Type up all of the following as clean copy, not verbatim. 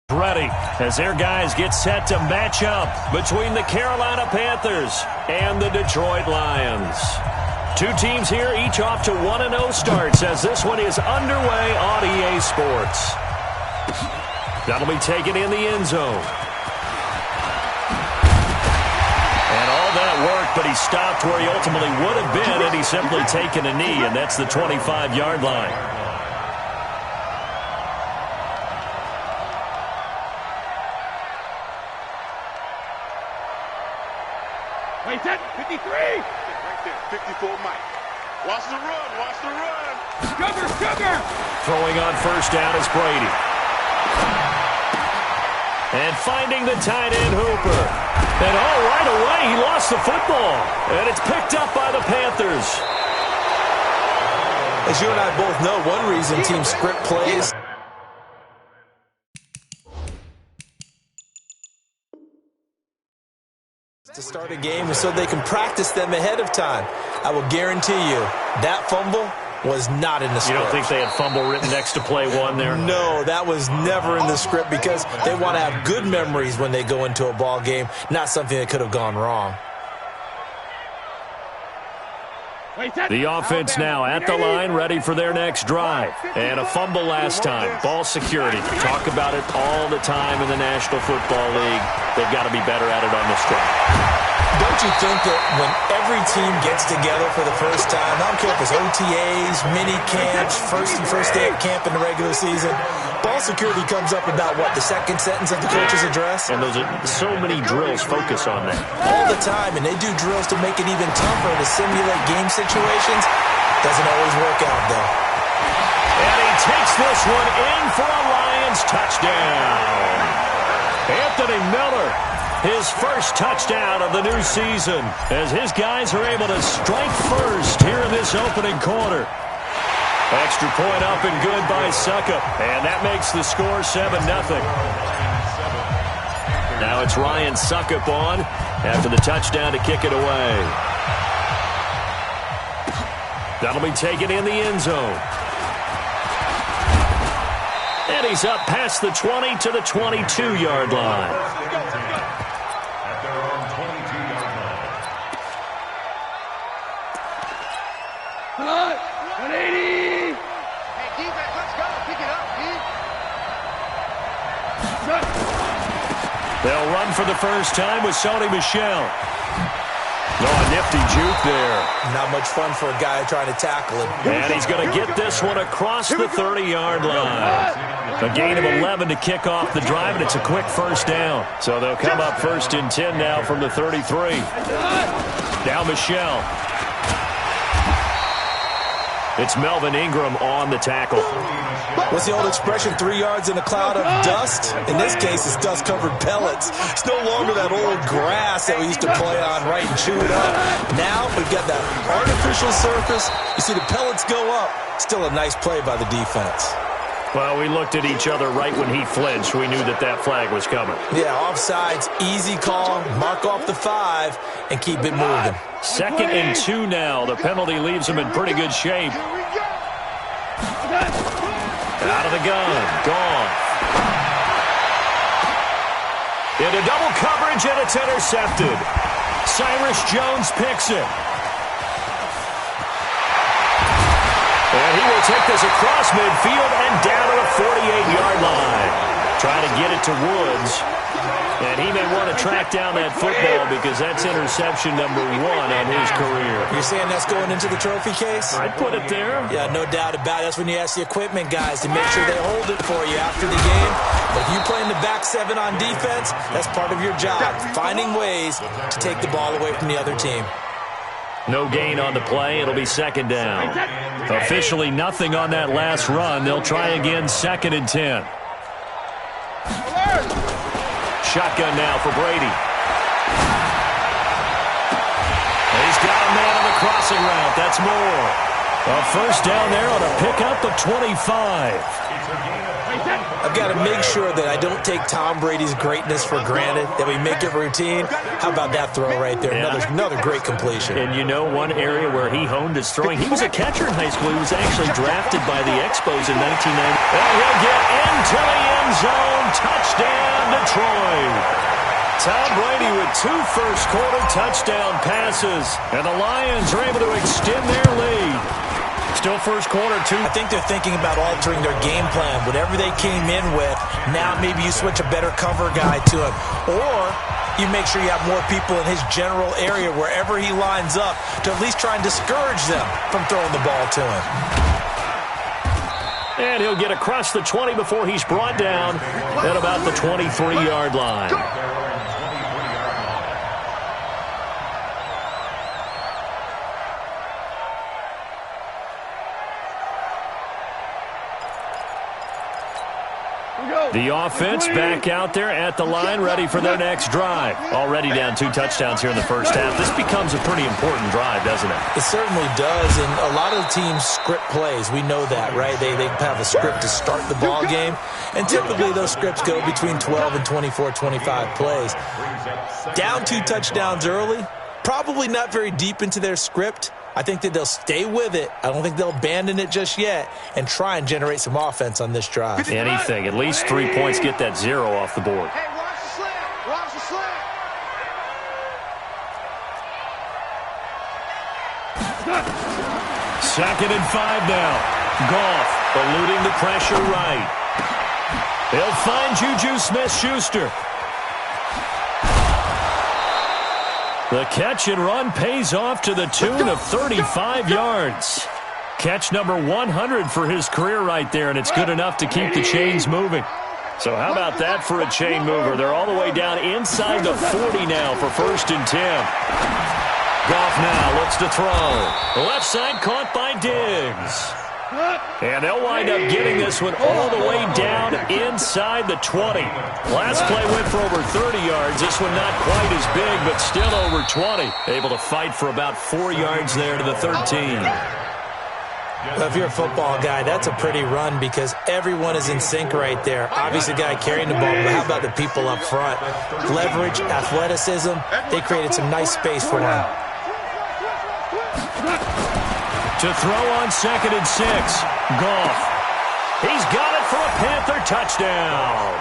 Ready as their guys get set to match up between the Carolina Panthers and the Detroit Lions. Two teams here, each off to 1-0 starts as this one is underway on EA Sports. That'll be taken in the end zone. And all that work, but he stopped where he ultimately would have been had he simply taken a knee, and that's the 25-yard line. Wait, 53! Right there, 54 Mike. Watch the run, watch the run. Sugar! Throwing on first down is Brady. And finding the tight end Hooper. And right away he lost the football. And it's picked up by the Panthers. As you and I both know, one reason team script plays to start a game is so they can practice them ahead of time. I will guarantee you that fumble was not in the script. You don't think they had fumble written next to play one there? No, that was never in the script because they want to have good memories when they go into a ball game, not something that could have gone wrong. The offense now at the line, ready for their next drive. And a fumble last time. Ball security. Talk about it all the time in the National Football League. They've got to be better at it on this drive. Don't you think that when every team gets together for the first time, I don't care if it's OTAs, mini camps, first day of camp in the regular season, ball security comes up about, what, the second sentence of the coach's address? And those are so many drills focus on that. All the time, and they do drills to make it even tougher to simulate game situations. Doesn't always work out, though. And he takes this one in for a Lions touchdown. Anthony Miller, his first touchdown of the new season, as his guys are able to strike first here in this opening quarter. Extra point up and good by Suckup, and that makes the score 7-0. Now it's Ryan Suckup on after the touchdown to kick it away. That'll be taken in the end zone. And he's up past the 20 to the 22-yard line. They'll run for the first time with Sony Michel. Oh, a nifty juke there. Not much fun for a guy trying to tackle it. And he's going to get this one across the 30-yard line. A gain of 11 to kick off the drive, and it's a quick first down. So they'll come up first and 10 now from the 33. Now Michel. It's Melvin Ingram on the tackle. What's the old expression, 3 yards in a cloud of dust? In this case, it's dust-covered pellets. It's no longer that old grass that we used to play on, right, and chew it up. Now we've got that artificial surface. You see the pellets go up. Still a nice play by the defense. Well, we looked at each other right when he flinched. We knew that that flag was coming. Yeah, offsides, easy call, mark off the 5, and keep it moving. 2nd and 2 now. The penalty leaves him in pretty good shape. Out of the gun. Gone. Into double coverage, and it's intercepted. Cyrus Jones picks it. And he will take this across midfield and down to the 48-yard line. Trying to get it to Woods. And he may want to track down that football because that's interception number 1 on his career. You're saying that's going into the trophy case? I'd put it there. Yeah, no doubt about it. That's when you ask the equipment guys to make sure they hold it for you after the game. But if you play in the back 7 on defense, that's part of your job, finding ways to take the ball away from the other team. No gain on the play. It'll be 2nd down. Officially nothing on that last run. They'll try again 2nd and 10. Shotgun now for Brady. And he's got a man on the crossing route. That's Moore. A first down there on a pickup of 25. I've got to make sure that I don't take Tom Brady's greatness for granted, that we make it routine. How about that throw right there? Yeah. Another great completion. And you know one area where he honed his throwing? He was a catcher in high school. He was actually drafted by the Expos in 1990. And he'll get into the end zone. Touchdown, Detroit. Tom Brady with 2 first-quarter touchdown passes. And the Lions are able to extend their lead. Still first quarter, too. I think they're thinking about altering their game plan. Whatever they came in with, now maybe you switch a better cover guy to him. Or you make sure you have more people in his general area wherever he lines up to at least try and discourage them from throwing the ball to him. And he'll get across the 20 before he's brought down at about the 23-yard line. The offense back out there at the line, ready for their next drive. Already down 2 touchdowns here in the first half. This becomes a pretty important drive, doesn't it? It certainly does, and a lot of the teams script plays. We know that, right? They have a script to start the ball game, and typically those scripts go between 12 and 24, 25 plays. Down 2 touchdowns early, probably not very deep into their script. I think that they'll stay with it. I don't think they'll abandon it just yet and try and generate some offense on this drive. Anything. At least 3 points. Get that 0 off the board. Hey, watch the slant. Watch the slant. 2nd and 5 now. Goff eluding the pressure right. They'll find Juju Smith-Schuster. The catch and run pays off to the tune of 35 yards. Catch number 100 for his career right there, and it's good enough to keep the chains moving. So how about that for a chain mover? They're all the way down inside the 40 now for 1st and 10. Goff now looks to throw. Left side caught by Diggs. And they'll wind up getting this one all the way down inside the 20. Last play went for over 30 yards. This one not quite as big, but still over 20. Able to fight for about 4 yards there to the 13. Well, if you're a football guy, that's a pretty run because everyone is in sync right there. Obviously, the guy carrying the ball, but how about the people up front? Leverage, athleticism, they created some nice space for him. To throw on 2nd and 6. Goff. He's got it for a Panther touchdown.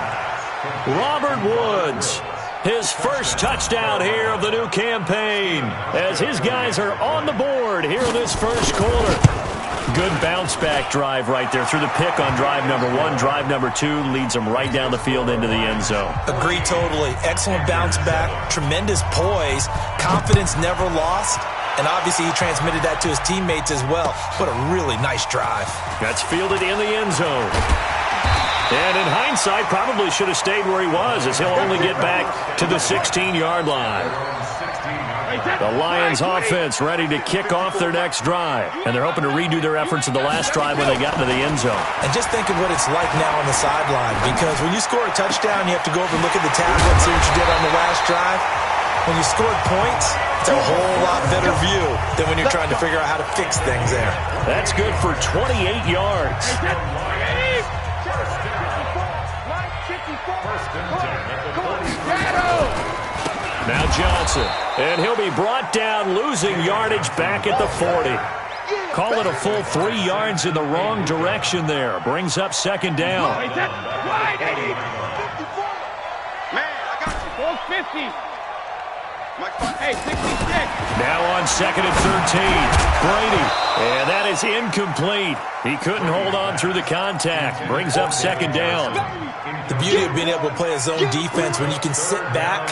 Robert Woods. His first touchdown here of the new campaign as his guys are on the board here in this first quarter. Good bounce-back drive right there through the pick on drive number 1. Drive number 2 leads them right down the field into the end zone. Agree totally. Excellent bounce-back, tremendous poise, confidence never lost, and obviously he transmitted that to his teammates as well. What a really nice drive. That's fielded in the end zone. And in hindsight, probably should have stayed where he was as he'll only get back to the 16-yard line. The Lions offense ready to kick off their next drive. And they're hoping to redo their efforts in the last drive when they got into the end zone. And just think of what it's like now on the sideline, because when you score a touchdown, you have to go over and look at the tablet and see what you did on the last drive. When you scored points, it's a whole lot better view than when you're trying to figure out how to fix things there. That's good for 28 yards. Now Johnson, and he'll be brought down, losing yardage back at the 40. Call it a full 3 yards in the wrong direction there. Brings up 2nd down. Man, I got you. 450. Hey, 66. Now on 2nd and 13. Brady. And that is incomplete. He couldn't hold on through the contact. Brings up 2nd down. The beauty of being able to play a zone defense when you can sit back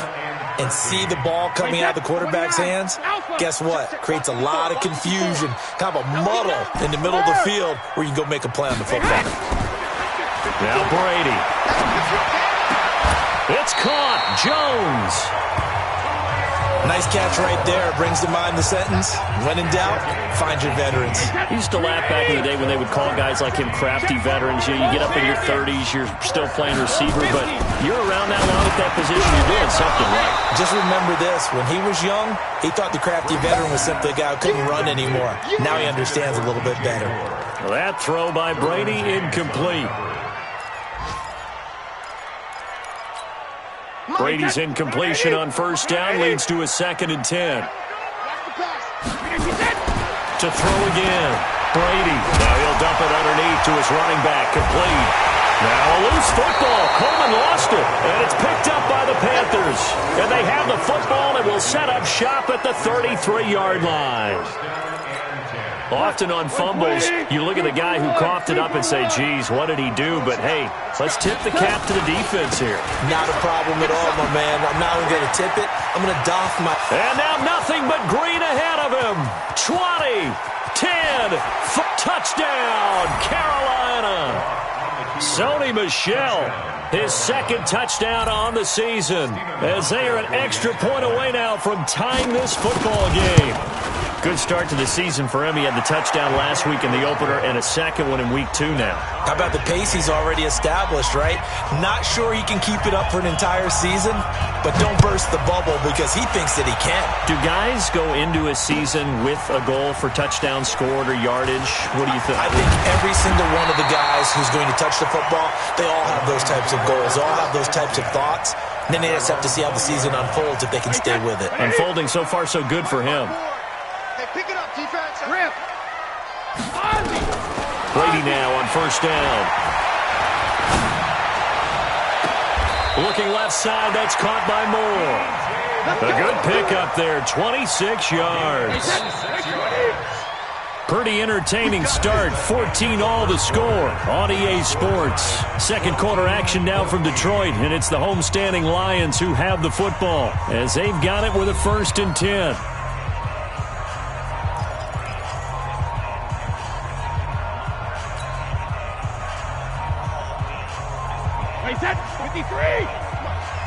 and see the ball coming out of the quarterback's hands, guess what? Creates a lot of confusion, kind of a muddle in the middle of the field where you can go make a play on the football. Now Brady. It's caught. Jones. Nice catch right there. Brings to mind the sentence, when in doubt, find your veterans. I used to laugh back in the day when they would call guys like him crafty veterans. You get up in your 30s, you're still playing receiver, but you're around that long at that position, you're doing something right. Just remember this. When he was young, he thought the crafty veteran was simply a guy who couldn't run anymore. Now he understands a little bit better. Well, that throw by Brady, incomplete. Brady's incompletion on first down leads to a 2nd and 10. To throw again. Brady. Now he'll dump it underneath to his running back. Complete. Now a loose football. Coleman lost it. And it's picked up by the Panthers. And they have the football and will set up shop at the 33-yard line. Often on fumbles, you look at the guy who coughed it up and say, geez, what did he do? But, hey, let's tip the cap to the defense here. Not a problem at all, my man. I'm not even going to tip it. I'm going to doff my... And now nothing but green ahead of him. 20, 10, touchdown, Carolina. Sony Michel, his 2nd touchdown on the season, as they are an extra point away now from tying this football game. Good start to the season for him. He had the touchdown last week in the opener and a 2nd one in week 2 now. How about the pace he's already established, right? Not sure he can keep it up for an entire season, but don't burst the bubble because he thinks that he can. Do guys go into a season with a goal for touchdown scored or yardage? What do you think? I think every single one of the guys who's going to touch the football, they all have those types of goals. They all have those types of thoughts. And then they just have to see how the season unfolds if they can stay with it. Unfolding so far so good for him. Hey, pick it up, defense. Rip. Brady now on first down. Looking left side, that's caught by Moore. A good pickup there, 26 yards. Pretty entertaining start, 14-all the score on EA Sports. 2nd quarter action now from Detroit, and it's the homestanding Lions who have the football as they've got it with a 1st and 10. Set, 53.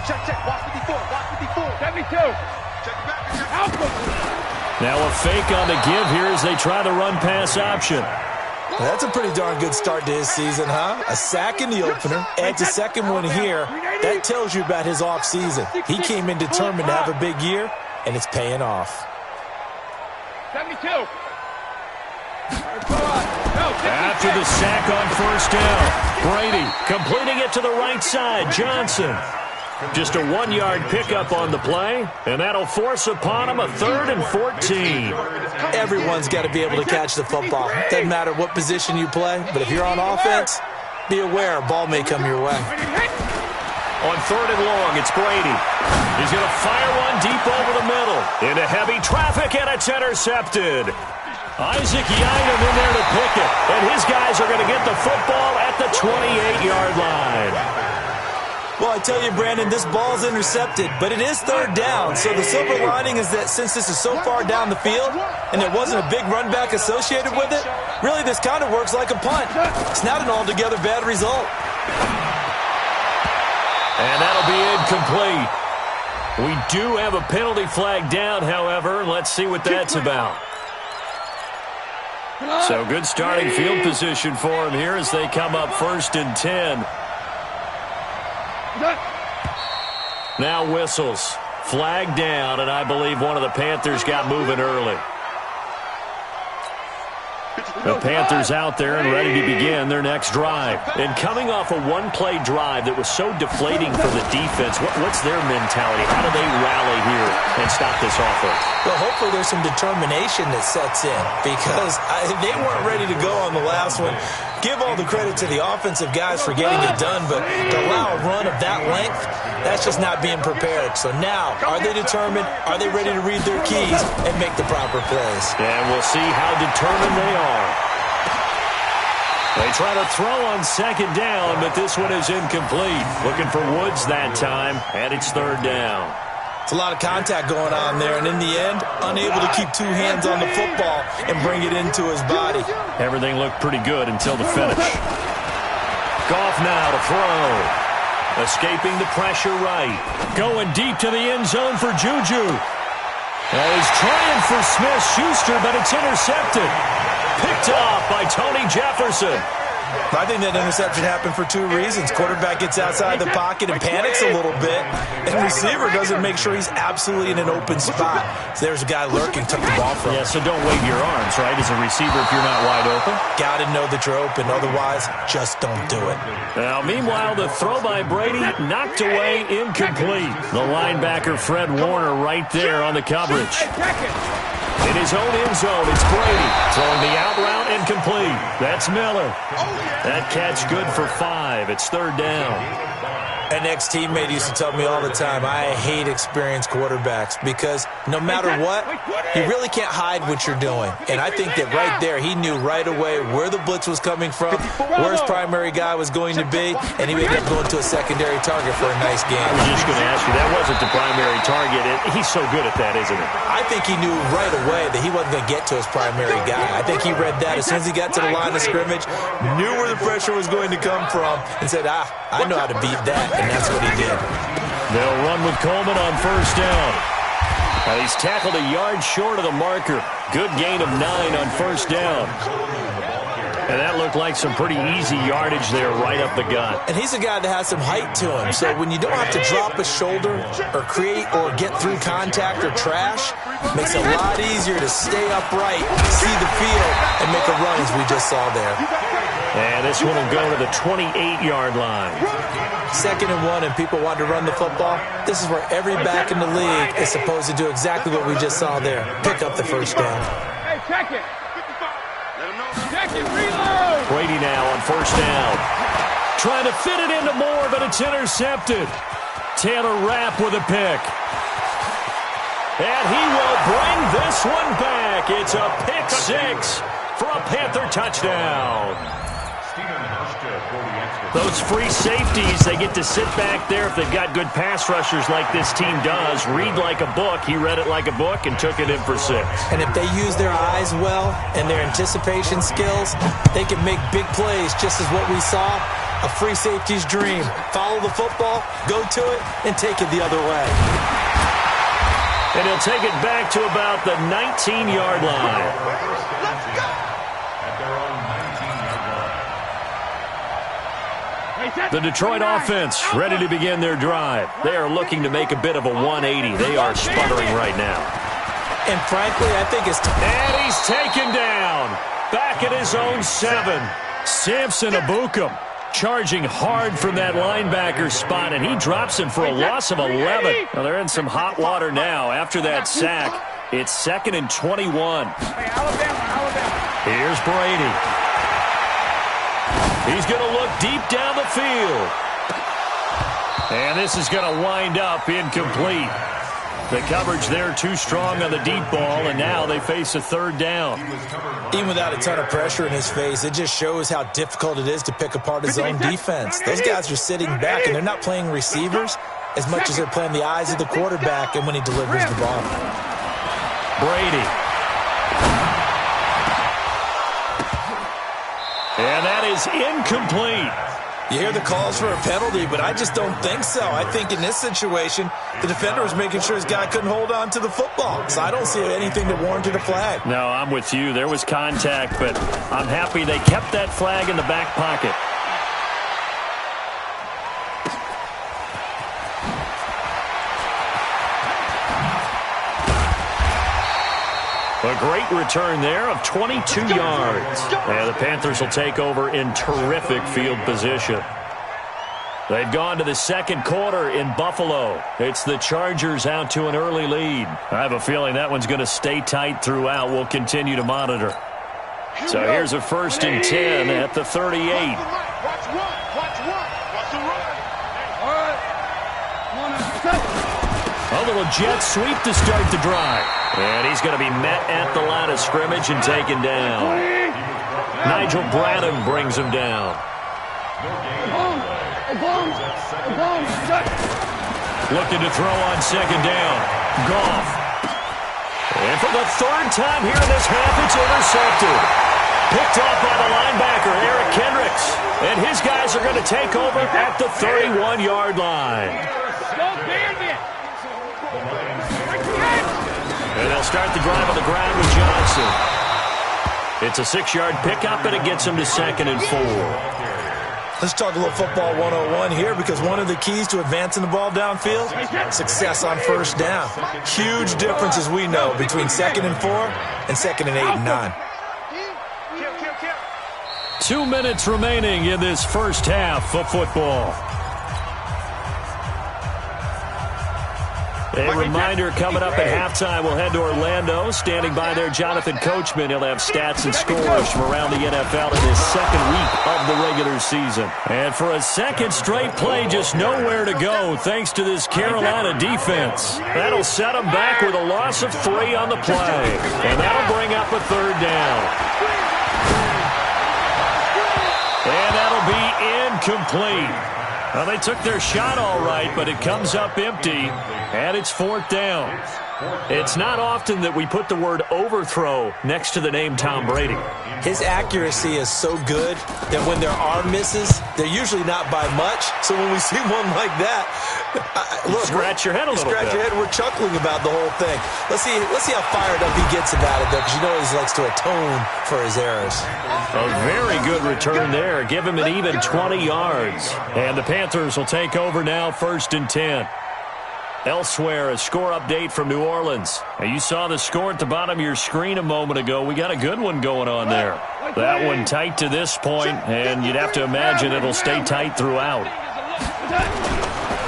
Check, watch 54, watch 54. 72. Check it back. Now a fake on the give here as they try the run-pass option. That's a pretty darn good start to his season, huh? A sack in the opener, adds a 2nd one here. That tells you about his offseason. He came in determined to have a big year, and it's paying off. 72. After the sack on first down, Brady completing it to the right side. Johnson. Just a 1-yard pickup on the play, and that'll force upon him a 3rd and 14. Everyone's got to be able to catch the football. Doesn't matter what position you play, but if you're on offense, be aware a ball may come your way. On 3rd and long, it's Brady. He's going to fire one deep over the middle. Into heavy traffic, and it's intercepted. IcyAtlas's in there to pick it, and his guys are going to get the football at the 28-yard line. Well, I tell you, Brandon, this ball's intercepted, but it is 3rd down. So the silver lining is that since this is so far down the field and there wasn't a big run back associated with it, really this kind of works like a punt. It's not an altogether bad result. And that'll be incomplete. We do have a penalty flag down, however. Let's see what that's about. So good starting field position for him here as they come up 1st and 10. Now whistles. Flag down, and I believe one of the Panthers got moving early. The Panthers out there and ready to begin their next drive. And coming off a one-play drive that was so deflating for the defense, what's their mentality? How do they rally here and stop this offense? Well, hopefully there's some determination that sets in because they weren't ready to go on the last one. Give all the credit to the offensive guys for getting it done, but to allow a run of that length, that's just not being prepared. So now, are they determined? Are they ready to read their keys and make the proper plays? And we'll see how determined they are. They try to throw on 2nd down, but this one is incomplete. Looking for Woods that time, and it's 3rd down. It's a lot of contact going on there, and in the end, unable to keep 2 hands on the football and bring it into his body. Everything looked pretty good until the finish. Goff now to throw. Escaping the pressure right. Going deep to the end zone for Juju. He's trying for Smith-Schuster, but it's intercepted. Picked off by Tony Jefferson. I think that interception happened for two reasons. Quarterback gets outside the pocket and panics a little bit, and receiver doesn't make sure he's absolutely in an open spot. So there's a guy lurking, took the ball from him. Yeah, so don't wave your arms, right, as a receiver if you're not wide open. Got to know that you're open. Otherwise, just don't do it. Now, meanwhile, the throw by Brady knocked away, incomplete. The linebacker, Fred Warner, right there on the coverage. In his own end zone, it's Brady throwing the out route incomplete. That's Miller. That catch good for 5. It's 3rd down. An ex-teammate used to tell me all the time, I hate experienced quarterbacks because no matter what, you really can't hide what you're doing. And I think that right there, he knew right away where the blitz was coming from, where his primary guy was going to be, and he ended up going to a secondary target for a nice game. I was just going to ask you, that wasn't the primary target. He's so good at that, isn't he? I think he knew right away that he wasn't going to get to his primary guy. I think he read that as soon as he got to the line of scrimmage, knew where the pressure was going to come from, and said, I know how to beat that. And that's what he did. They'll run with Coleman on 1st down. He's tackled a yard short of the marker. Good gain of 9 on 1st down. And that looked like some pretty easy yardage there right up the gut. And he's a guy that has some height to him. So when you don't have to drop a shoulder or create or get through contact or trash, makes it a lot easier to stay upright, see the field, and make a run as we just saw there. And this one will go to the 28-yard line. 2nd and 1, and people want to run the football. This is where every back in the league is supposed to do exactly what we just saw there. Pick up the 1st down. Hey, check it. Check it, reload. Brady now on 1st down. Trying to fit it into Moore, but it's intercepted. Taylor Rapp with a pick. And he will bring this one back. It's a pick 6 for a Panther touchdown. Those free safeties, they get to sit back there if they've got good pass rushers like this team does. Read like a book. He read it like a book and took it in for 6. And if they use their eyes well and their anticipation skills, they can make big plays just as what we saw. A free safety's dream. Follow the football, go to it, and take it the other way. And he'll take it back to about the 19-yard line. Let's go. The Detroit offense ready to begin their drive. They are looking to make a bit of a 180. They are sputtering right now. And frankly, I think it's and he's taken down. Back at his own 7. Samson Ebukam charging hard from that linebacker spot, and he drops him for a loss of 11. Well, they're in some hot water now after that sack. It's 2nd and 21. Here's Brady. He's going to look deep down the field. And this is going to wind up incomplete. The coverage there too strong on the deep ball, and now they face a 3rd down. Even without a ton of pressure in his face, it just shows how difficult it is to pick apart his own defense. Those guys are sitting back, and they're not playing receivers as much as they're playing the eyes of the quarterback and when he delivers the ball. Brady. And that is incomplete. You hear the calls for a penalty, but I just don't think so. I think in this situation, the defender was making sure his guy couldn't hold on to the football. So I don't see anything that warranted a flag. No, I'm with you. There was contact, but I'm happy they kept that flag in the back pocket. A great return there of 22 yards. And the Panthers will take over in terrific field position. They've gone to the 2nd quarter in Buffalo. It's the Chargers out to an early lead. I have a feeling that one's going to stay tight throughout. We'll continue to monitor. So here's a 1st and 10 at the 38. Watch the run. A little jet sweep to start the drive. And he's going to be met at the line of scrimmage and taken down. Nigel Bradham brings him down. Looking to throw on 2nd down. Goff. And for the 3rd time here in this half, it's intercepted. Picked off by the linebacker, Eric Kendricks. And his guys are going to take over at the 31-yard line. And they'll start the drive on the ground with Johnson. It's a 6-yard pickup, and it gets him to 2nd and 4. Let's talk a little football 101 here, because one of the keys to advancing the ball downfield, success on first down. Huge difference, as we know, between 2nd and 4 and 2nd and 8 and 9. 2 minutes remaining in this first half of football. A reminder, coming up at halftime, we'll head to Orlando. Standing by there, Jonathan Coachman. He'll have stats and scores from around the NFL in his second week of the regular season. And for a second straight play, just nowhere to go thanks to this Carolina defense. That'll set them back with a loss of 3 on the play. And that'll bring up a 3rd down. And that'll be incomplete. Well, they took their shot all right, but it comes up empty, and it's 4th down. It's not often that we put the word overthrow next to the name Tom Brady. His accuracy is so good that when there are misses, they're usually not by much. So when we see one like that, look, scratch your head a little bit. Scratch your head. We're chuckling about the whole thing. Let's see how fired up he gets about it, though, because you know he likes to atone for his errors. A very good return there. Give him an even 20 yards. And the Panthers will take over now, 1st and 10. Elsewhere, a score update from New Orleans. Now, you saw the score at the bottom of your screen a moment ago. We got a good one going on there. That one tight to this point, and you'd have to imagine it'll stay tight throughout.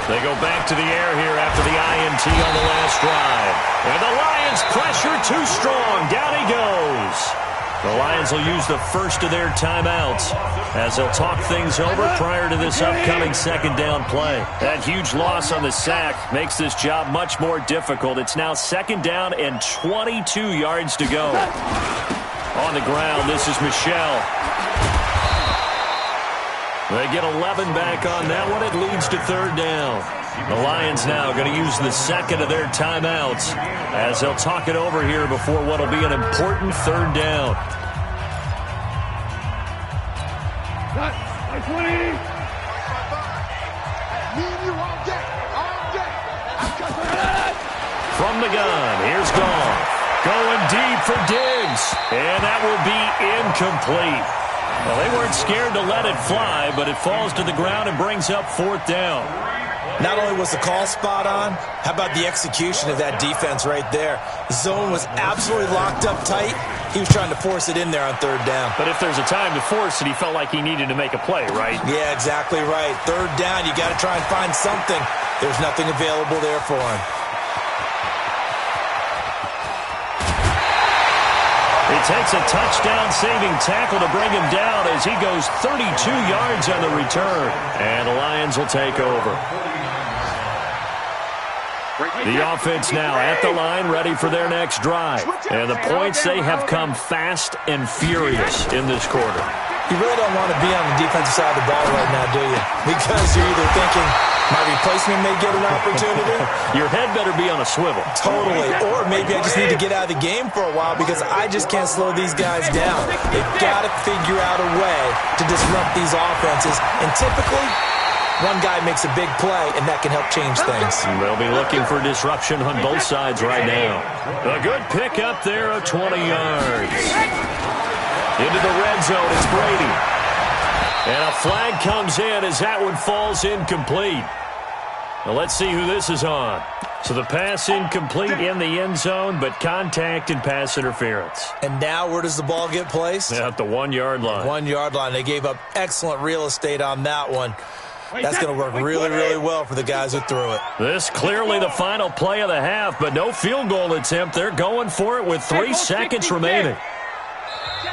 They go back to the air here after the INT on the last drive. And the Lions pressure too strong. Down he goes. The Lions will use the first of their timeouts as they'll talk things over prior to this upcoming 2nd down play. That huge loss on the sack makes this job much more difficult. It's now 2nd down and 22 yards to go. On the ground, this is Michel. They get 11 back on that one. It leads to 3rd down. The Lions now going to use the 2nd of their timeouts as they'll talk it over here before what will be an important 3rd down. From the gun, here's Goff. Going deep for Diggs. And that will be incomplete. Well, they weren't scared to let it fly, but it falls to the ground and brings up 4th down. Not only was the call spot on, how about the execution of that defense right there? The zone was absolutely locked up tight. He was trying to force it in there on 3rd down. But if there's a time to force it, he felt like he needed to make a play, right? Yeah, exactly right. 3rd down, you got to try and find something. There's nothing available there for him. It takes a touchdown-saving tackle to bring him down as he goes 32 yards on the return. And the Lions will take over. The offense now at the line, ready for their next drive. And the points, they have come fast and furious in this quarter. You really don't want to be on the defensive side of the ball right now, do you? Because you're either thinking, my replacement may get an opportunity. Your head better be on a swivel. Totally. Or maybe I just need to get out of the game for a while because I just can't slow these guys down. They've got to figure out a way to disrupt these offenses. And typically, one guy makes a big play, and that can help change things. They'll be looking for disruption on both sides right now. A good pick up there of 20 yards. Into the red zone, it's Brady. And a flag comes in as that one falls incomplete. Well, let's see who this is on. So the pass incomplete in the end zone, but contact and pass interference. And now where does the ball get placed? At the 1-yard line. 1-yard line. They gave up excellent real estate on that one. That's going to work really, really well for the guys who threw it. This clearly the final play of the half, but no field goal attempt. They're going for it with 3 seconds remaining.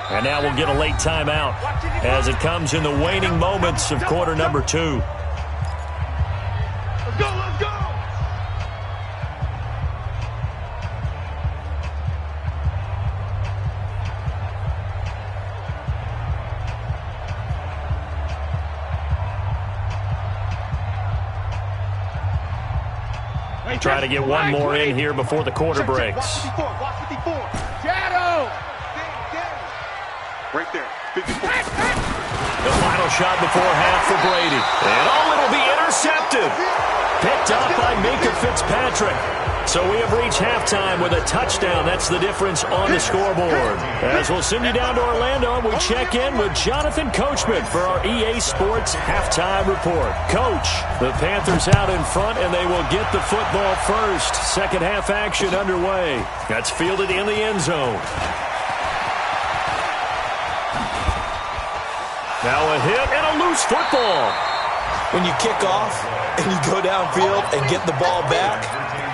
And now we'll get a late timeout as it comes in the waning moments of quarter number 2. Let's go, let's go! Try to get one more in here before the quarter breaks. Watch 54. Shadow! Right there, 54. The final shot before half for Brady. And it'll be intercepted. Picked up by Minkah Fitzpatrick. So we have reached halftime with a touchdown. That's the difference on the scoreboard. As we'll send you down to Orlando, and we check in with Jonathan Coachman for our EA Sports Halftime Report. Coach, the Panthers out in front, and they will get the football first. Second half action underway. That's fielded in the end zone. Now a hit and a loose football. When you kick off and you go downfield and get the ball back,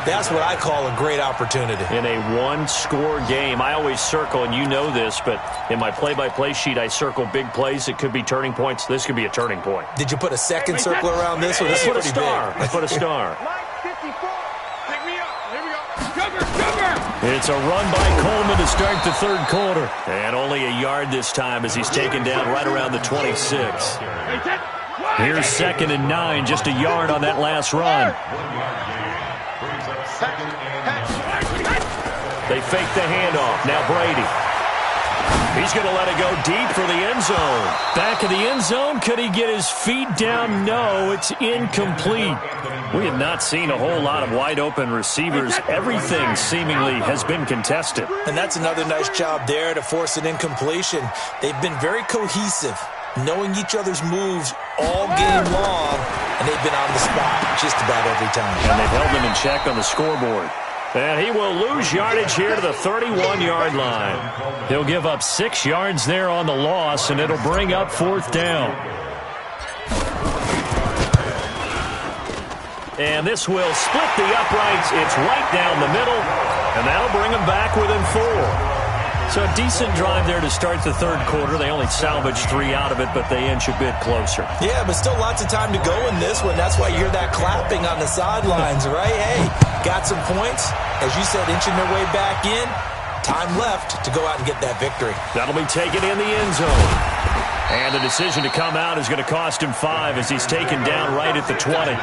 that's what I call a great opportunity. In a one-score game, I always circle, and you know this, but in my play-by-play sheet, I circle big plays. It could be turning points. This could be a turning point. Did you put a second circle around this one? This is pretty big. I put a star. It's a run by Coleman to start the third quarter. And only a yard this time as he's taken down right around the 26. Here's 2nd and 9, just a yard on that last run. They fake the handoff. Now Brady. He's going to let it go deep for the end zone. Back of the end zone. Could he get his feet down? No, it's incomplete. We have not seen a whole lot of wide-open receivers. Everything seemingly has been contested. And that's another nice job there to force an incompletion. They've been very cohesive, knowing each other's moves all game long, and they've been on the spot just about every time. And they've held them in check on the scoreboard. And he will lose yardage here to the 31-yard line. He'll give up 6 yards there on the loss, and it'll bring up 4th down. And this will split the uprights. It's right down the middle, and that'll bring them back within 4. So a decent drive there to start the third quarter. They only salvaged 3 out of it, but they inch a bit closer. Yeah, but still lots of time to go in this one. That's why you hear that clapping on the sidelines, right? Hey, got some points. As you said, inching their way back in. Time left to go out and get that victory. That'll be taken in the end zone. And the decision to come out is going to cost him 5 as he's taken down right at the 20.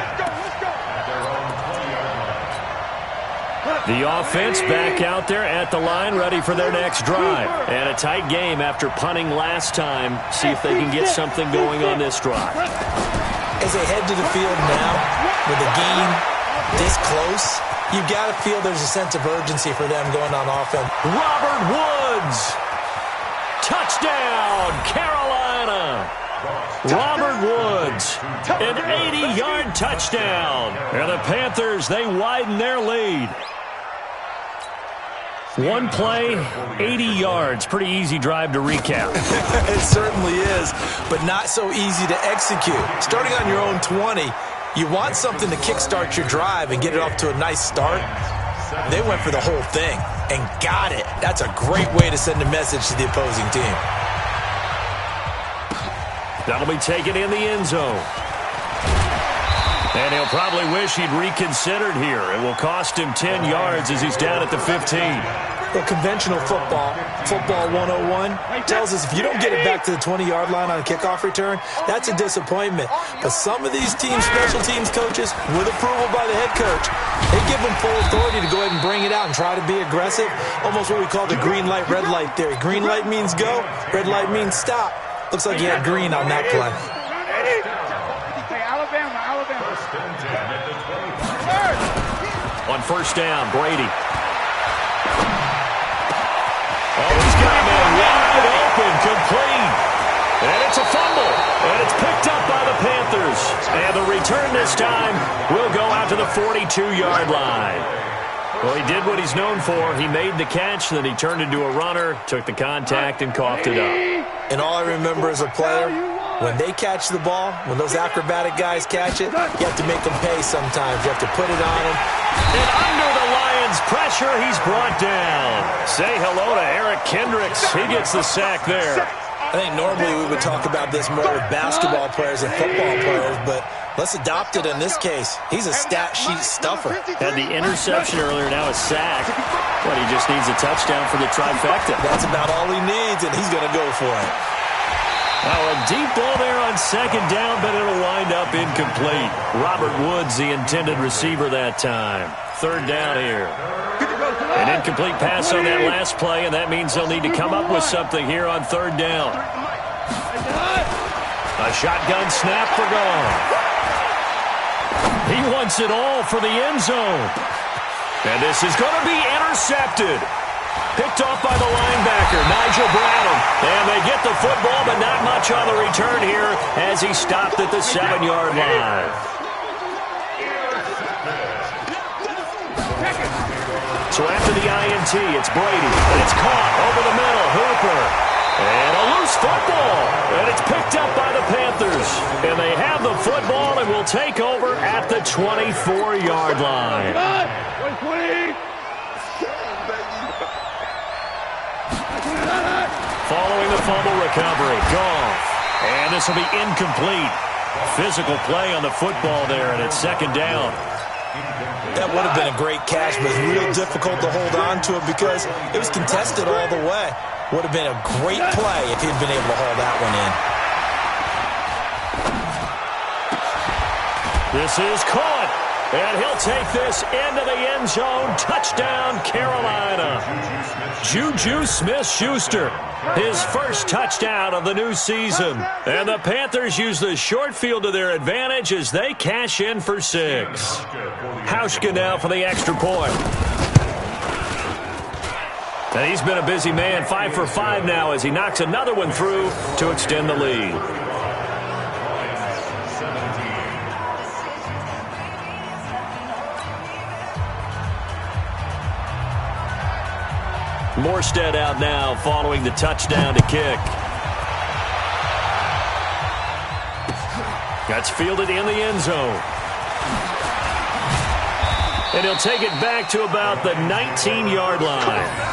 The offense back out there at the line, ready for their next drive. And a tight game after punting last time. See if they can get something going on this drive. As they head to the field now, with the game this close, you've got to feel there's a sense of urgency for them going on offense. Robert Woods. Touchdown, Carolina. Robert Woods, an 80-yard touchdown. And the Panthers, they widen their lead. One play, 80 yards. Pretty easy drive to recap. It certainly is, but not so easy to execute. Starting on your own 20, you want something to kickstart your drive and get it off to a nice start. They went for the whole thing and got it. That's a great way to send a message to the opposing team. That'll be taken in the end zone. And he'll probably wish he'd reconsidered here. It will cost him 10 yards as he's down at the 15. Well, conventional football 101, tells us if you don't get it back to the 20-yard line on a kickoff return, that's a disappointment. But some of these teams, special teams coaches, with approval by the head coach, they give them full authority to go ahead and bring it out and try to be aggressive. Almost what we call the green light, red light theory. Green light means go, red light means stop. Looks like he had green on that play. On first down, Brady. Oh, he's got him wide open, complete. And it's a fumble. And it's picked up by the Panthers. And the return this time will go out to the 42-yard line. Well, he did what he's known for. He made the catch, then he turned into a runner, took the contact, and coughed it up. And all I remember as a player, when they catch the ball, when those acrobatic guys catch it, you have to make them pay sometimes. You have to put it on them. And under the Lions' pressure, he's brought down. Say hello to Eric Kendricks. He gets the sack there. I think normally we would talk about this more with basketball players and football players, but let's adopt it in this case. He's a stat sheet stuffer. Had the interception earlier, now a sack. But he just needs a touchdown for the trifecta. That's about all he needs, and he's going to go for it. Now a deep ball there on second down, but it'll wind up incomplete. Robert Woods, the intended receiver that time. Third down here. An incomplete pass on that last play, and that means they'll need to come up with something here on third down. A shotgun snap for gone. He wants it all for the end zone. And this is going to be intercepted. Picked off by the linebacker, Nigel Bradham. And they get the football, but not much on the return here as he stopped at the 7-yard line. So after the INT, it's Brady. And it's caught over the middle. Hooper. And a loose football. And it's picked up by the Panthers. And they have the football and will take over at the 24-yard line. Following the fumble recovery, Goff. And this will be incomplete. Physical play on the football there, and it's second down. That would have been a great catch, but real difficult to hold on to it because it was contested all the way. Would have been a great play if he'd been able to haul that one in. This is caught, and he'll take this into the end zone. Touchdown, Carolina. Juju Smith-Schuster, his first touchdown of the new season. And the Panthers use the short field to their advantage as they cash in for 6. Hauschka now for the extra point. And he's been a busy man, 5 for 5 now as he knocks another one through to extend the lead. Morstead out now following the touchdown to kick. That's fielded in the end zone. And he'll take it back to about the 19-yard line.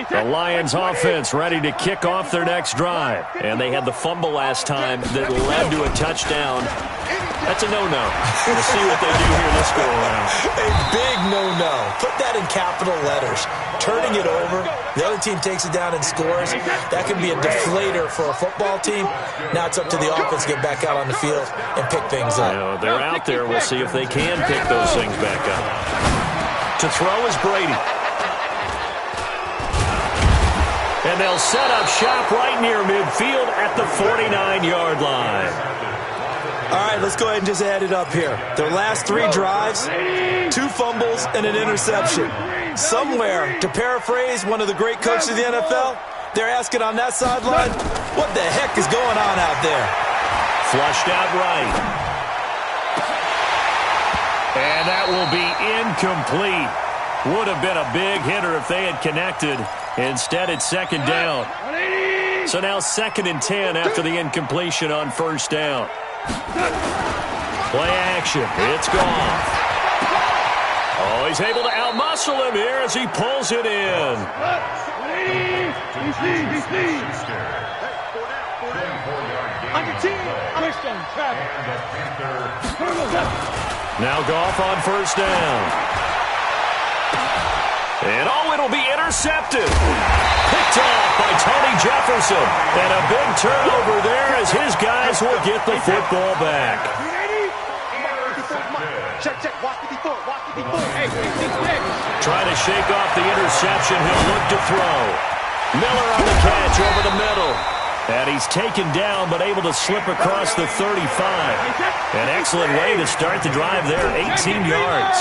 The Lions offense ready to kick off their next drive. And they had the fumble last time that led to a touchdown. That's a no-no. We'll see what they do here this go-around. A big no-no. Put that in capital letters. Turning it over, the other team takes it down and scores. That can be a deflator for a football team. Now it's up to the offense to get back out on the field and pick things up. You know, they're out there. We'll see if they can pick those things back up. To throw is Brady. And they'll set up shop right near midfield at the 49-yard line. All right, let's go ahead and just add it up here. Their last 3 drives, 2 fumbles and an interception. Somewhere, to paraphrase one of the great coaches of the NFL, they're asking on that sideline, what the heck is going on out there? Flushed out right. And that will be incomplete. Would have been a big hitter if they had connected. Instead, it's second down. So now 2nd and 10 after the incompletion on first down. Play action. It's gone. Oh, he's able to outmuscle him here as he pulls it in. Now Goff on first down. And it'll be intercepted. Picked off by Tony Jefferson. And a big turnover there as his guys will get the football back. Trying to shake off the interception. He'll look to throw. Miller on the catch over the middle. And he's taken down but able to slip across the 35. An excellent way to start the drive there. 18 yards.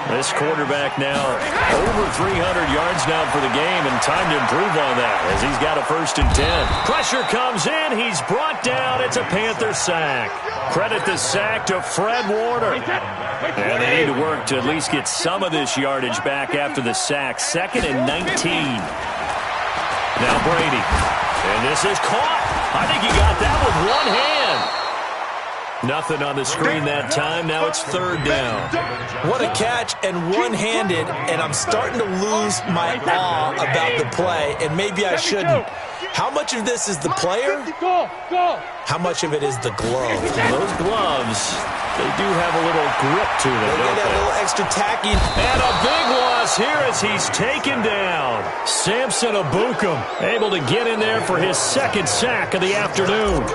This quarterback now over 300 yards now for the game, and time to improve on that as he's got a 1st and 10. Pressure comes in. He's brought down. It's a Panther sack. Credit the sack to Fred Warner. And they need to work to at least get some of this yardage back after the sack. 2nd and 19. Now Brady. And this is caught. I think he got that with one hand. Nothing on the screen that time. Now it's 3rd down. What a catch and one-handed, and I'm starting to lose my awe about the play, and maybe I shouldn't. How much of this is the player? How much of it is the glove? Those gloves, they do have a little grip to them, They don't get a they? little extra tacky. And a big loss here as he's taken down. Samson Abukum able to get in there for his 2nd sack of the afternoon.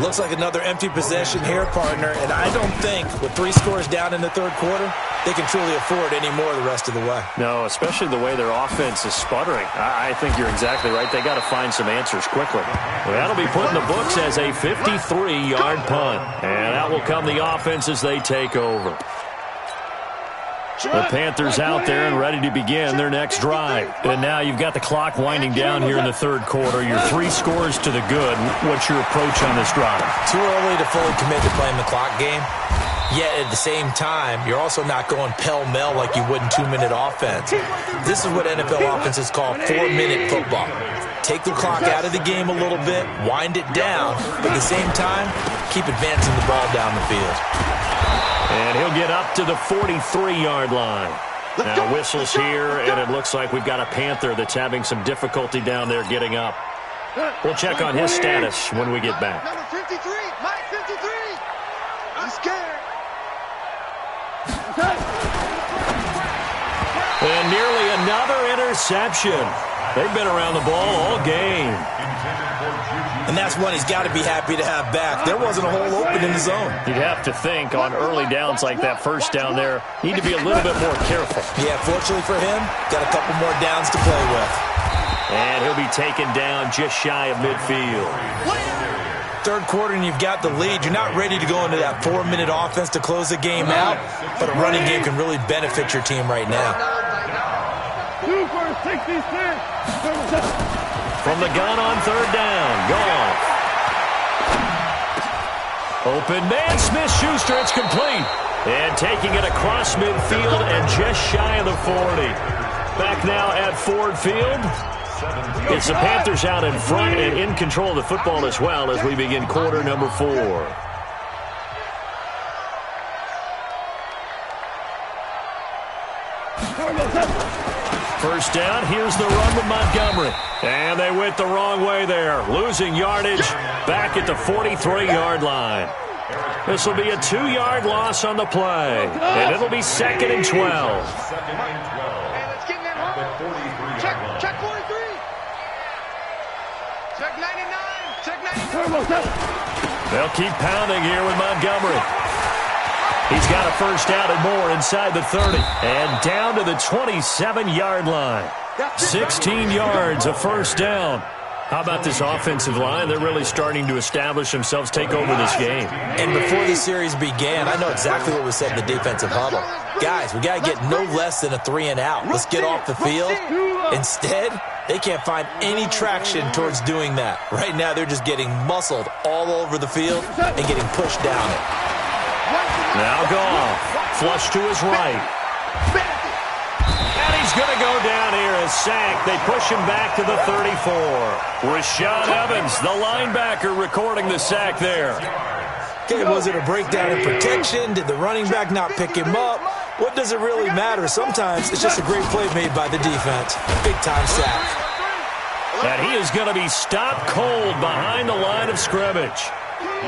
Looks like another empty possession here, partner, and I don't think with 3 scores down in the third quarter, they can truly afford any more the rest of the way. No, especially the way their offense is sputtering. I think you're exactly right. They got to find some answers quickly. Well, that'll be put in the books as a 53-yard punt, and that will come the offense as they take over. The Panthers out there and ready to begin their next drive. And now you've got the clock winding down here in the third quarter. You're 3 scores to the good. What's your approach on this drive? Too early to fully commit to playing the clock game. Yet at the same time, you're also not going pell-mell like you would in 2-minute offense. This is what NFL offenses call 4-minute football. Take the clock out of the game a little bit, wind it down, but at the same time, keep advancing the ball down the field. And he'll get up to the 43-yard line. Now whistles here, and it looks like we've got a Panther that's having some difficulty down there getting up. We'll check on his status when we get back. Number 53, Mike 53. I'm scared. And nearly another interception. They've been around the ball all game. And that's one he's got to be happy to have back. There wasn't a hole open in the zone. You'd have to think on early downs like that first down there, need to be a little bit more careful. Yeah, fortunately for him, got a couple more downs to play with. And he'll be taken down just shy of midfield. Third quarter and you've got the lead. You're not ready to go into that 4-minute offense to close the game out, but a running game can really benefit your team right now. 2 for 66. From the gun on third down, Goff. Open man, Smith-Schuster, it's complete. And taking it across midfield and just shy of the 40. Back now at Ford Field. It's the Panthers out in front and in control of the football as well as we begin quarter number 4. First down, here's the run with Montgomery. And they went the wrong way there, losing yardage back at the 43-yard line. This will be a 2-yard loss on the play, and it'll be 2nd and 12. Hey, let's get in there, huh? Check 43. Check 99. Check 99. They'll keep pounding here with Montgomery. He's got a first down and more inside the 30. And down to the 27-yard line. 16 yards, a first down. How about this offensive line? They're really starting to establish themselves, take over this game. And before the series began, I know exactly what was said in the defensive huddle. Guys, we got to get no less than a 3 and out. Let's get off the field. Instead, they can't find any traction towards doing that. Right now, they're just getting muscled all over the field and getting pushed down it. Now Goff, flush to his right. And he's going to go down here, a sack. They push him back to the 34. Rashaan Evans, the linebacker, recording the sack there. Okay, was it a breakdown in protection? Did the running back not pick him up? What does it really matter? Sometimes it's just a great play made by the defense. Big-time sack. And he is going to be stopped cold behind the line of scrimmage.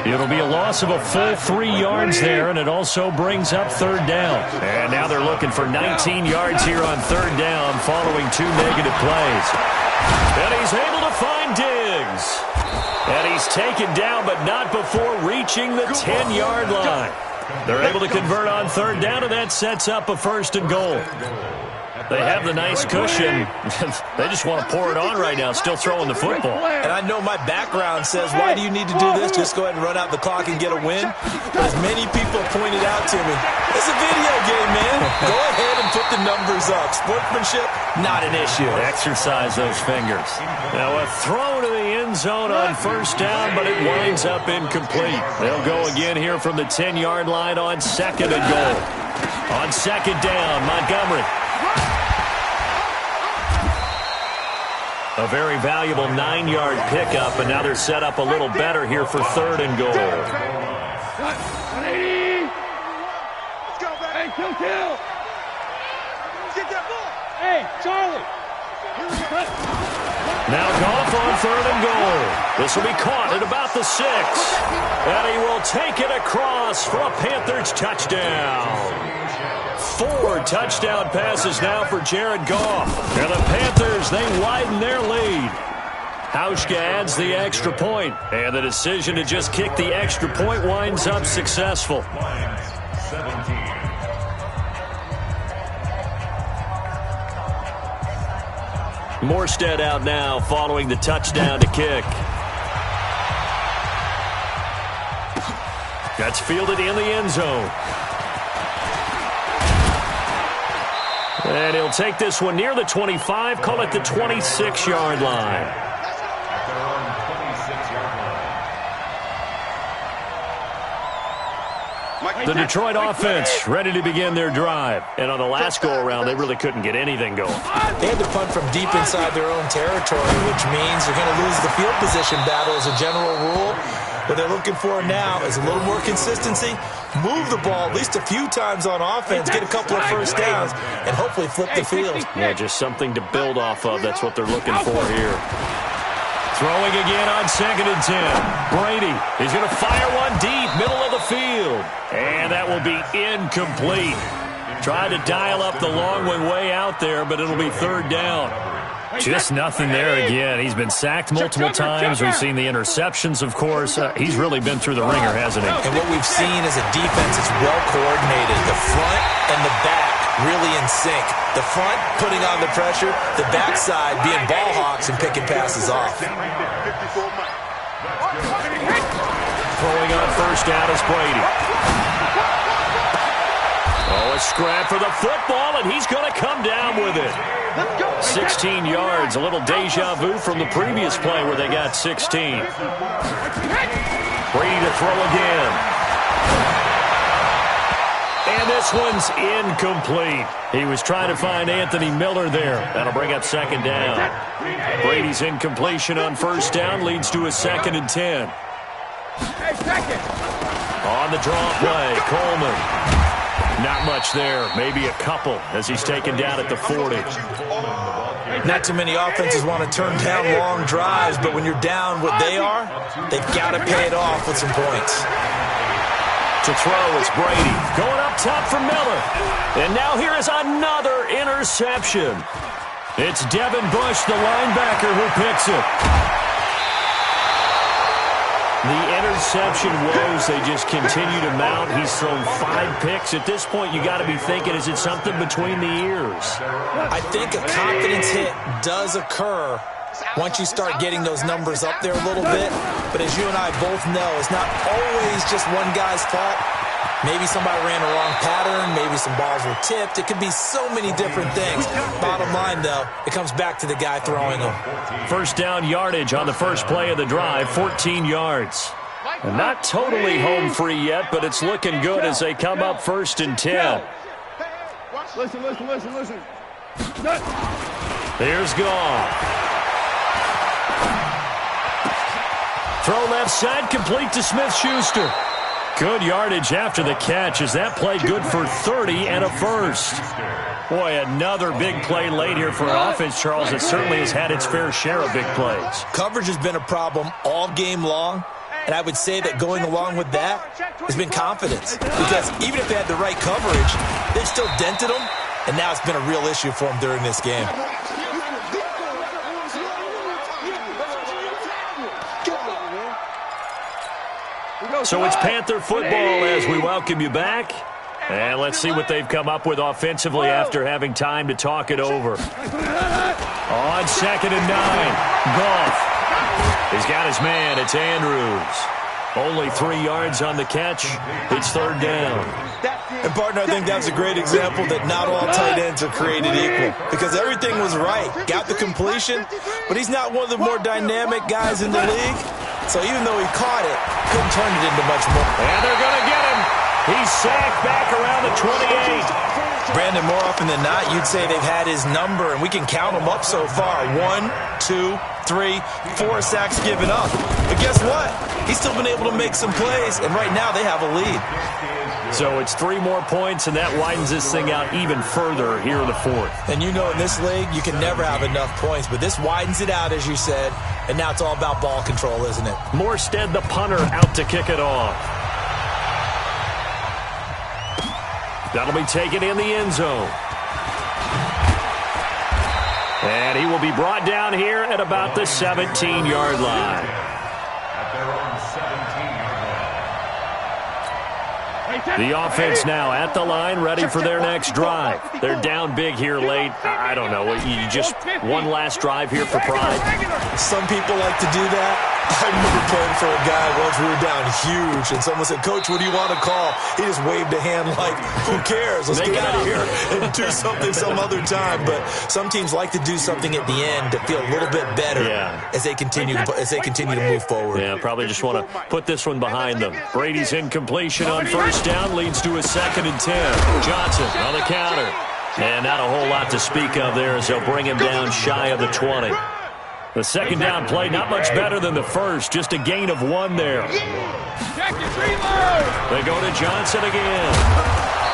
It'll be a loss of a full 3 yards there, and it also brings up third down. And now they're looking for 19 yards here on third down following 2 negative plays. And he's able to find Diggs. And he's taken down, but not before reaching the 10-yard line. They're able to convert on third down, and that sets up a 1st and goal. They have the nice cushion. They just want to pour it on right now, still throwing the football. And I know my background says, why do you need to do this? Just go ahead and run out the clock and get a win. But as many people pointed out to me, it's a video game, man. Go ahead and put the numbers up. Sportsmanship, not an issue. Exercise those fingers. Now a throw to the end zone on first down, but it winds up incomplete. They'll go again here from the 10-yard line on 2nd and goal. On 2nd down, Montgomery. A very valuable 9-yard pickup, and now they're set up a little better here for 3rd and goal. 180. Let's go, baby. Hey, kill. Let's get that ball. Hey, Charlie. Now Goff on 3rd and goal. This will be caught at about the 6. And he will take it across for a Panthers touchdown. 4 touchdown passes now for Jared Goff. And the Panthers, they widen their lead. Hauschka adds the extra point, and the decision to just kick the extra point winds up successful. Morstead out now following the touchdown to kick. That's fielded in the end zone. And he'll take this one near the 25, call it the 26-yard line. The Detroit offense ready to begin their drive. And on the last go-around, they really couldn't get anything going. They had to punt from deep inside their own territory, which means they're going to lose the field position battle as a general rule. What they're looking for now is a little more consistency, move the ball at least a few times on offense, get a couple of first downs, and hopefully flip the field. Yeah, just something to build off of. That's what they're looking for here. Throwing again on 2nd and 10. Brady, he's going to fire one deep, middle of the field. And that will be incomplete. Tried to dial up the long one way out there, but it'll be 3rd down. Just nothing there again. He's been sacked multiple times. We've seen the interceptions, of course. He's really been through the ringer, hasn't he? And what we've seen is a defense that's well coordinated. The front and the back really in sync. The front putting on the pressure, the backside being ball hawks and picking passes off. Throwing on 1st down is Brady. Oh, a scrap for the football, and he's going to come down with it. 16 yards, a little deja vu from the previous play where they got 16. Brady to throw again. And this one's incomplete. He was trying to find Anthony Miller there. That'll bring up 2nd down. Brady's incompletion on 1st down leads to a 2nd and 10. On the draw play, Coleman. Not much there, maybe a couple as he's taken down at the 40. Not too many offenses want to turn down long drives, but when you're down what they are, they've got to pay it off with some points. To throw is Brady. Going up top for Miller. And now here is another interception. It's Devin Bush, the linebacker, who picks it. The interception woes, they just continue to mount. He's thrown 5 picks. At this point, you got to be thinking, is it something between the ears? I think a confidence hit does occur once you start getting those numbers up there a little bit. But as you and I both know, it's not always just one guy's fault. Maybe somebody ran a wrong pattern. Maybe some balls were tipped. It could be so many different things. Bottom line, though, it comes back to the guy throwing them. 1st down yardage on the first play of the drive, 14 yards. And not totally home free yet, but it's looking good as they come up 1st and 10. Listen. Here's Goff. Throw left side, complete to Smith-Schuster. Good yardage after the catch as that play good for 30 and a first. Boy, another big play late here for an offense, Charles, that certainly has had its fair share of big plays. Coverage has been a problem all game long, and I would say that going along with that has been confidence. Because even if they had the right coverage, they've still dented them, and now it's been a real issue for them during this game. So it's Panther football as we welcome you back. And let's see what they've come up with offensively after having time to talk it over. On 2nd and 9, Goff. He's got his man. It's Andrews. Only 3 yards on the catch. It's 3rd down. And, partner, I think that was a great example that not all tight ends are created equal. Because everything was right. Got the completion, but he's not one of the more dynamic guys in the league. So even though he caught it, couldn't turn it into much more. And they're going to get him. He's sacked back around the 28. Brandon, more often than not, you'd say they've had his number, and we can count them up so far. 1, 2, 3, 4 sacks given up. But guess what? He's still been able to make some plays, and right now they have a lead. So it's 3 more points, and that widens this thing out even further here in the 4th. And you know in this league, you can never have enough points, but this widens it out, as you said, and now it's all about ball control, isn't it? Morstead, the punter, out to kick it off. That'll be taken in the end zone. And he will be brought down here at about the 17-yard line. At their own 17-yard line. The offense now at the line, ready for their next drive. They're down big here late. I don't know. You just one last drive here for pride? Some people like to do that. I remember playing for a guy once. We were down huge, and someone said, "Coach, what do you want to call?" He just waved a hand like, "Who cares? Let's get out of here and do something some other time." But some teams like to do something at the end to feel a little bit better as they continue to move forward. Yeah, probably just want to put this one behind them. Brady's incompletion on first down leads to a 2nd and 10. Johnson on the counter. And not a whole lot to speak of there as they'll bring him down shy of the 20. The second down play, not much better than the first, just a gain of 1 there. They go to Johnson again.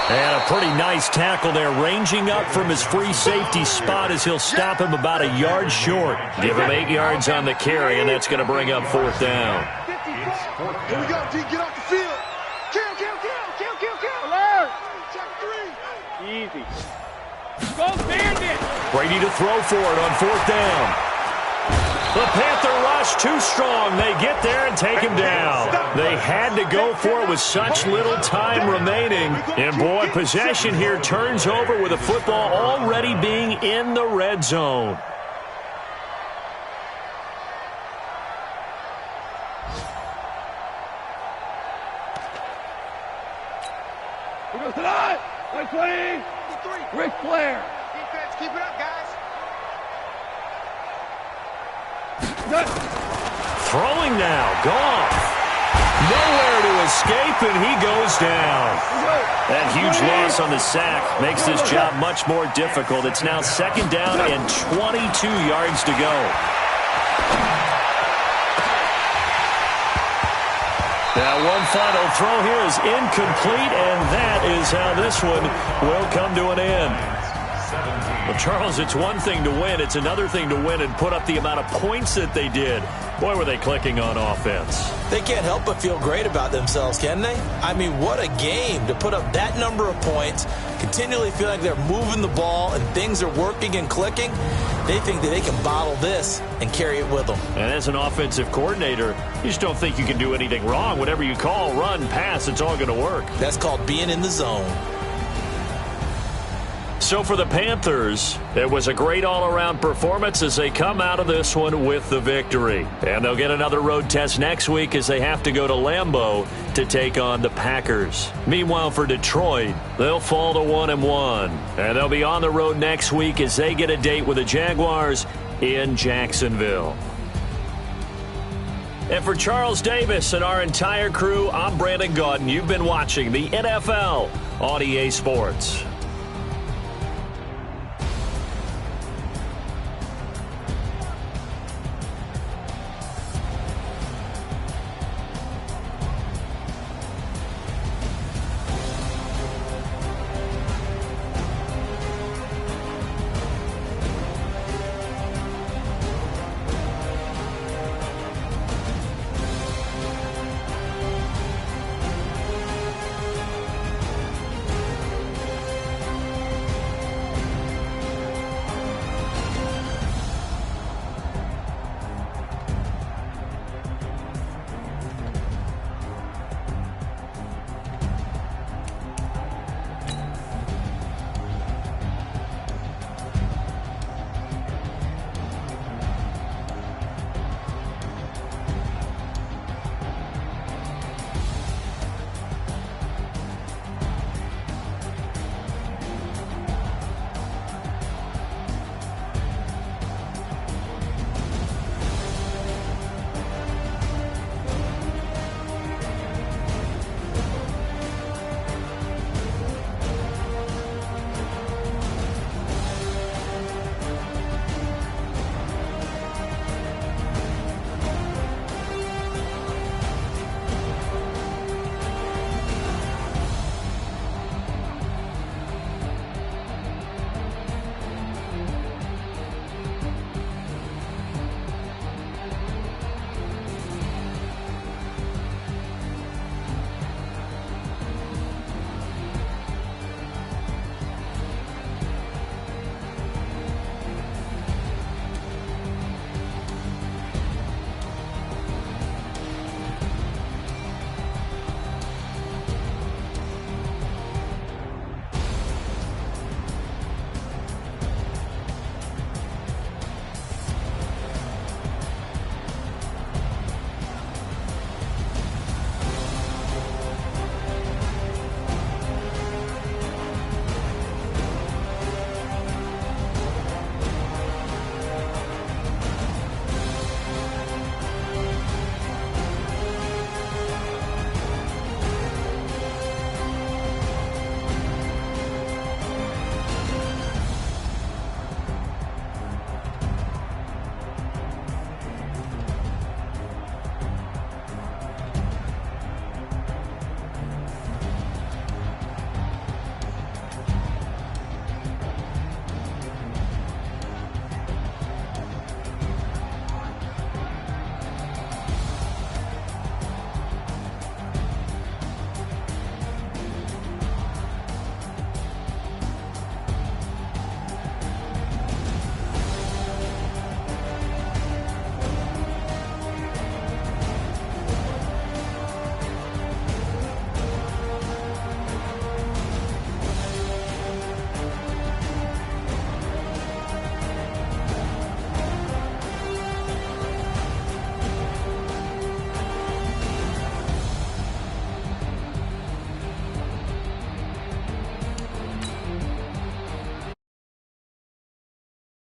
And a pretty nice tackle there, ranging up from his free safety spot as he'll stop him about a yard short. Give him 8 yards on the carry, and that's going to bring up 4th down. Here we go, D. Get off the field. Kill. Alert. Check 3. Easy. Go, Bandit. Brady to throw for it on 4th down. The Panther rush too strong. They get there and take him down. They had to go for it with such little time remaining. And, boy, possession here turns over with the football already being in the red zone. Here goes tonight. Ric Flair. Defense, keep it up, guys. Throwing now, Goff. Nowhere to escape, and he goes down. That huge loss on the sack makes this job much more difficult. It's now 2nd down and 22 yards to go. Now one final throw here is incomplete, and that is how this one will come to an end. Well, Charles, it's one thing to win. It's another thing to win and put up the amount of points that they did. Boy, were they clicking on offense. They can't help but feel great about themselves, can they? I mean, what a game to put up that number of points, continually feel like they're moving the ball and things are working and clicking. They think that they can bottle this and carry it with them. And as an offensive coordinator, you just don't think you can do anything wrong. Whatever you call, run, pass, it's all going to work. That's called being in the zone. So for the Panthers, it was a great all-around performance as they come out of this one with the victory. And they'll get another road test next week as they have to go to Lambeau to take on the Packers. Meanwhile, for Detroit, they'll fall to 1-1. And they'll be on the road next week as they get a date with the Jaguars in Jacksonville. And for Charles Davis and our entire crew, I'm Brandon Gaudin. You've been watching the NFL on EA Sports.